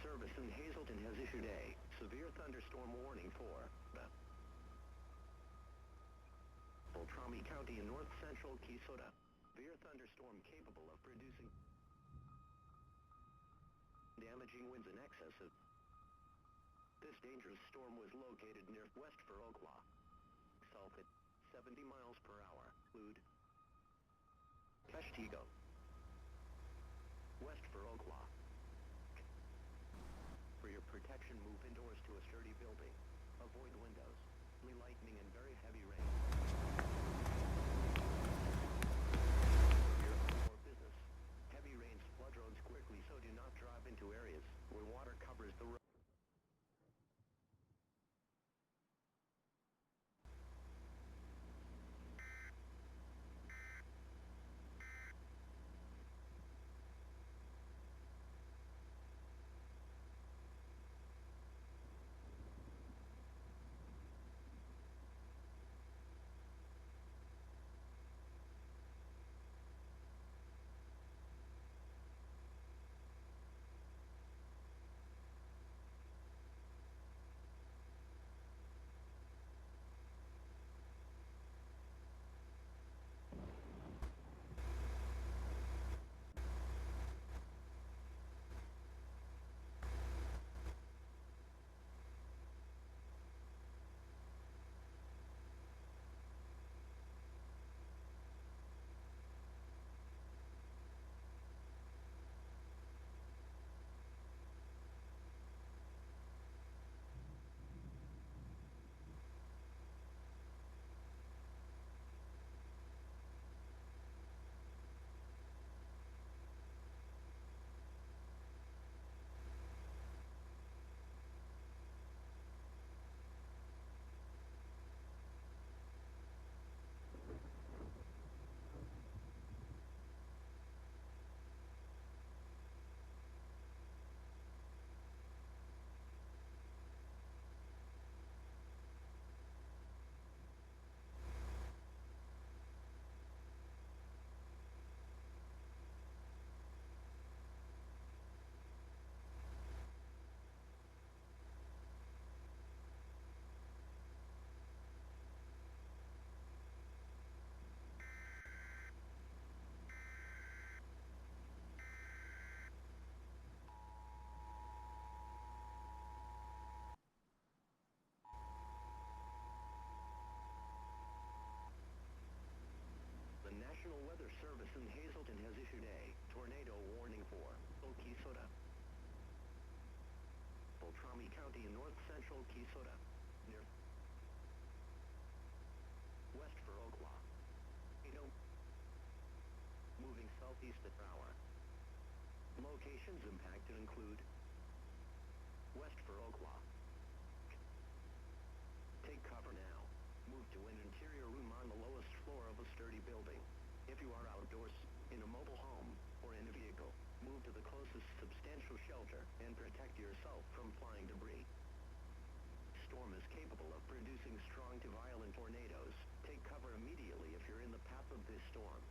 Service in Hazleton has issued a severe thunderstorm warning for Beltrami County in north central Kisota. Severe thunderstorm capable of producing damaging winds in excess of. This dangerous storm was located near West Firokla, south at 70 miles per hour. Include Keshtigo, West Firokla. For your protection, move indoors to a sturdy building. Avoid windows, lightning and very heavy rain. Your business. Heavy rains flood roads quickly, so do not drive into areas where water covers the road. The National Weather Service in Hazleton has issued a tornado warning for Kisota. Beltrami County in north central Kisota, near West Firokla. Moving southeast per hour. Locations impacted include West Firokla. Take cover now. Move to an interior room on the lowest floor of a sturdy building. If you are outdoors, in a mobile home, or in a vehicle, move to the closest substantial shelter and protect yourself from flying debris. Storm is capable of producing strong to violent tornadoes. Take cover immediately if you're in the path of this storm.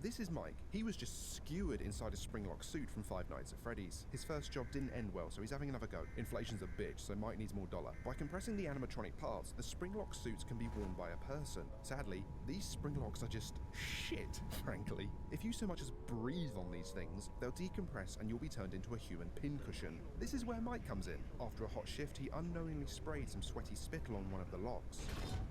This is Mike. He was just skewered inside a spring-lock suit from Five Nights at Freddy's. His first job didn't end well, so he's having another go. Inflation's a bitch, so Mike needs more dollar. By compressing the animatronic parts, the spring-lock suits can be worn by a person. Sadly, these spring locks are just shit, frankly. If you so much as breathe on these things, they'll decompress and you'll be turned into a human pincushion. This is where Mike comes in. After a hot shift, he unknowingly sprayed some sweaty spittle on one of the locks.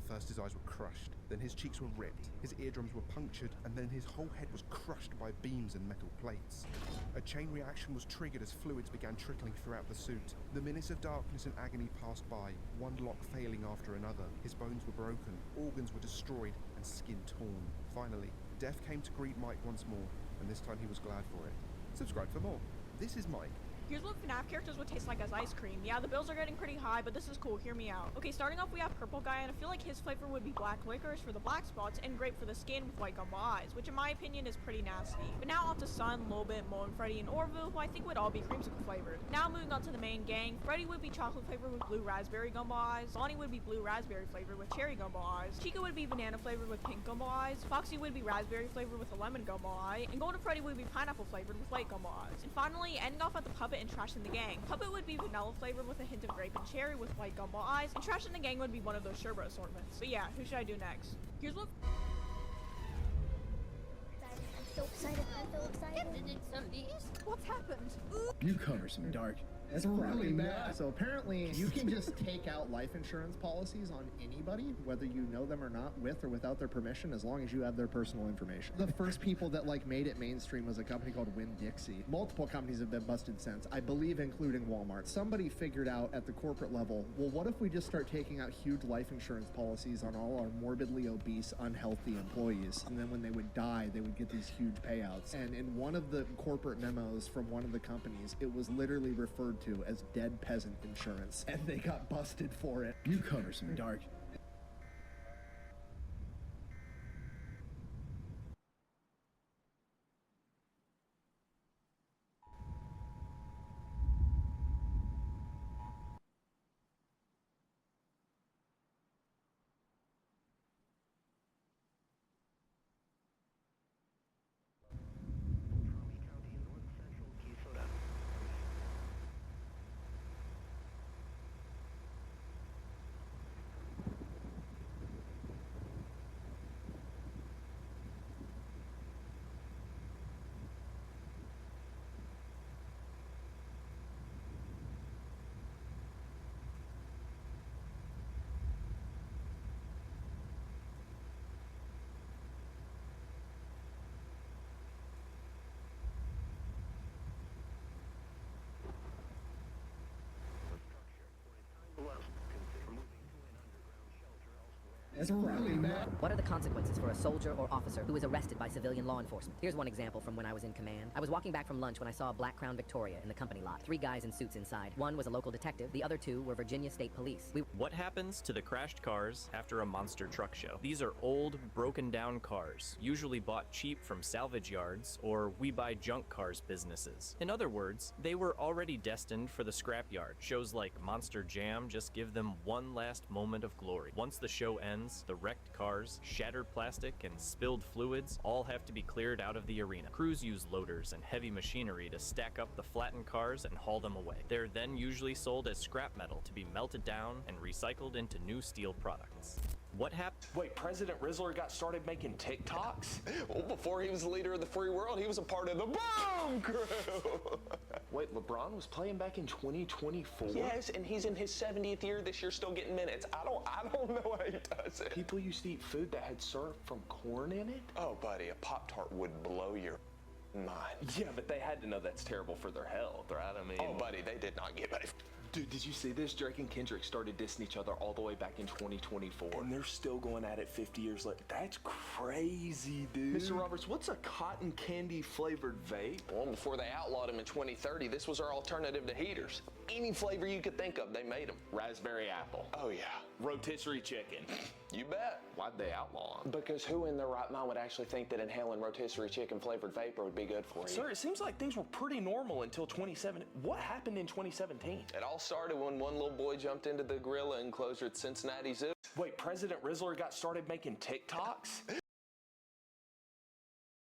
First his eyes were crushed, then his cheeks were ripped, his eardrums were punctured, and then his whole head was crushed by beams and metal plates. A chain reaction was triggered as fluids began trickling throughout the suit. The minutes of darkness and agony passed by, one lock failing after another. His bones were broken, organs were destroyed, and skin torn. Finally, death came to greet Mike once more, and this time he was glad for it. Subscribe for more. This is Mike. Here's what FNAF characters would taste like as ice cream. Yeah, the bills are getting pretty high, but this is cool. Hear me out. Okay, starting off, we have Purple Guy, and I feel like his flavor would be black licorice for the black spots and grape for the skin with white gumbo eyes, which in my opinion is pretty nasty. But now off to Sun, Lilbit, Mo and Freddy, and Orville, who I think would all be creamsicle flavored. Now moving on to the main gang, Freddy would be chocolate flavored with blue raspberry gumbo eyes, Bonnie would be blue raspberry flavored with cherry gumbo eyes, Chica would be banana flavored with pink gumbo eyes, Foxy would be raspberry flavored with a lemon gumbo eye, and Golden Freddy would be pineapple flavored with white gumbo eyes. And finally, ending off at the Puppet and Trash in the Gang. Puppet would be vanilla flavored with a hint of grape and cherry with white gumbo eyes, and Trash in the Gang would be one of those sherbet assortments. But yeah, who should I do next? Here's what... I'm so excited. What's happened? Newcomers from dark. That's really bad. So apparently you can just take out life insurance policies on anybody, whether you know them or not, with or without their permission, as long as you have their personal information. The first people that made it mainstream was a company called Winn-Dixie. Multiple companies have been busted since, I believe including Walmart. Somebody figured out at the corporate level, well, what if we just start taking out huge life insurance policies on all our morbidly obese, unhealthy employees? And then when they would die, they would get these huge payouts. And in one of the corporate memos from one of the companies, it was literally referred to as dead peasant insurance, and they got busted for it. Newcomers from dark. That's really bad. What are the consequences for a soldier or officer who is arrested by civilian law enforcement? Here's one example from when I was in command. I was walking back from lunch when I saw a black Crown Victoria in the company lot. 3 guys in suits inside. One was a local detective. The other 2 were Virginia State Police. What happens to the crashed cars after a monster truck show? These are old, broken down cars, usually bought cheap from salvage yards or we buy junk cars businesses. In other words, they were already destined for the scrapyard. Shows like Monster Jam just give them one last moment of glory. Once the show ends, the wrecked cars, shattered plastic, and spilled fluids all have to be cleared out of the arena. Crews use loaders and heavy machinery to stack up the flattened cars and haul them away. They're then usually sold as scrap metal to be melted down and recycled into new steel products. What happened? Wait, President Rizzler got started making TikToks? Well, before he was the leader of the free world, he was a part of the Boom Crew. Wait, LeBron was playing back in 2024? Yes, and he's in his 70th year this year, still getting minutes. I don't know how he does it. People used to eat food that had syrup from corn in it? Oh, buddy, a Pop-Tart would blow your mind. Yeah, but they had to know that's terrible for their health, right? I mean... Oh, buddy, they did not give a... Dude, did you see this? Drake and Kendrick started dissing each other all the way back in 2024. And they're still going at it 50 years later. That's crazy, dude. Mr. Roberts, what's a cotton candy flavored vape? Well, before they outlawed them in 2030, this was our alternative to heaters. Any flavor you could think of, they made them. Raspberry apple. Oh, yeah. Rotisserie chicken. You bet. Why'd they outlaw them? Because who in their right mind would actually think that inhaling rotisserie chicken flavored vapor would be good for you? Sir, it seems like things were pretty normal until 2017. What happened in 2017? It all started when one little boy jumped into the gorilla enclosure at Cincinnati Zoo. Wait, President Rizzler got started making TikToks?